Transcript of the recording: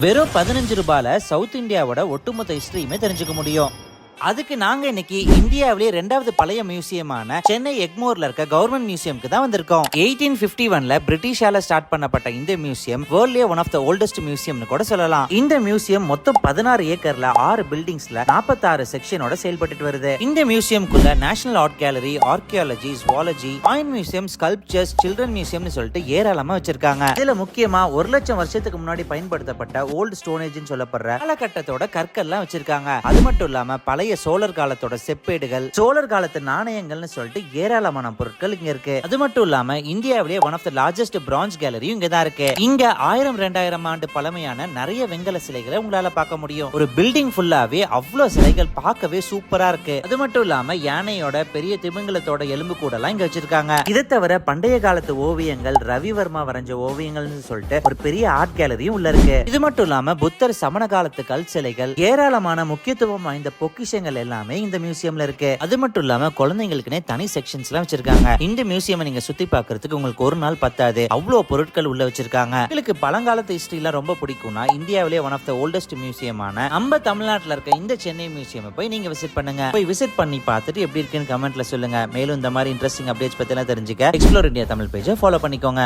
வெறும் 15 ரூபாயில சவுத் இந்தியாவோட ஒட்டுமொத்த ஹிஸ்டரியுமே தெரிஞ்சுக்க முடியும். அதுக்கு நாங்க இன்னைக்கு இந்தியாவிலேயே 2வது பழைய மியூசியமான சென்னை எக்மோர்ல இருக்க கவர்மெண்ட் மியூசியம்க்கு தான் வந்திருக்கோம். 1851ல பிரிட்டிஷால ஸ்டார்ட் பண்ணப்பட்ட இந்த மியூசியம் வேர்ல்ட்லயே ஒன் ஆஃப் த ஓல்டஸ்ட் மியூசியம்னு கூட சொல்லலாம். இந்த மியூசியம் மொத்தம் 16 ஏக்கர்ல 6 பில்டிங்ஸ்ல 46 செக்ஷனோட செயல்பட்டு வருது. இந்த மியூசியம்குள்ள national art gallery, archaeology, zoology, coin museum, sculptures, children மியூசியம்னு சொல்லிட்டு ஏராளமா வச்சிருக்காங்க. இதுல முக்கியமா 1 லட்சம் வருஷத்துக்கு முன்னாடி பயன்படுத்தப்பட்ட ஓல்டு ஸ்டோனேஜ்னு சொல்லப்படுற காலகட்டத்தோட கற்கள்லாம் வச்சிருக்காங்க. அது மட்டும் இல்லாம பழைய சோழர் காலத்தோட செப்பேடுகள், சோழர் காலத்து நாணயங்கள்னு சொல்லிட்டு ஏராளமான பொருட்கள் இங்க இருக்கு. அது மட்டும் இல்லாம இந்தியாவிலேயே one of the largest bronze கேலரியும் இங்க தான் இருக்கு. இங்க 1000-2000 ஆண்டு பழமையான நிறைய வெங்கல சிலைகளை உங்களால பார்க்க முடியும். ஒரு பில்டிங் ஃபுல்லாவே அவ்வளவு சிலைகள் பார்க்கவே சூப்பரா இருக்கு. அது மட்டும் இல்லாம யானையோட பெரிய திமிங்கலத்தோட எலும்பு கூட எல்லாம் இங்க வச்சிருக்காங்க. இதை தவிர பண்டைய காலத்து ஓவியங்கள், ரவிவர்மா வரைஞ்ச ஓவியங்கள்னு சொல்லிட்டு ஒரு பெரிய ஆர்ட் கேலரியும் உள்ள இருக்கு. இது மட்டும் இல்லாம புத்தர், சமண காலத்து கல் சிலைகள், ஏராளமான முக்கியத்துவம் வாய்ந்த பொக்கிஷங்கள் எல்லாமே இந்த மியூசியம்ல இருக்கு. அது மட்டும் இல்லாம குழந்தைகளுக்குனே தனி செக்ஷன்ஸ் எல்லாம் வச்சிருக்காங்க. இந்த மியூசியம் நீங்க சுத்தி பார்க்கிறதுக்கு உங்களுக்கு ஒரு நாள் பத்தாது, அவ்வளவு பொருட்கள் உள்ள வச்சிருக்காங்க. உங்களுக்கு பழங்காலத்து ஹிஸ்டரி எல்லாம் ரொம்ப பிடிக்கும்னா இந்தியாவிலேயே ஒன் ஆஃப் த ஓல்டஸ்ட் மியூசியமான நம்ம தமிழ்நாட்டில் இருக்க இந்த சென்னை மியூசியம் போய் நீங்க விசிட் பண்ணுங்க. போய் விசிட் பண்ணி பார்த்துட்டு எப்படி இருக்குன்னு கமெண்ட்ல சொல்லுங்க. மேலும் இந்த மாதிரி இன்ட்ரெஸ்டிங் அப்டேட்ஸ் பத்தி எல்லாம் தெரிஞ்சுக்க எக்ஸ்ப்ளோர் இந்தியா தமிழ் பேஜை ஃபாலோ பண்ணிக்கோங்க.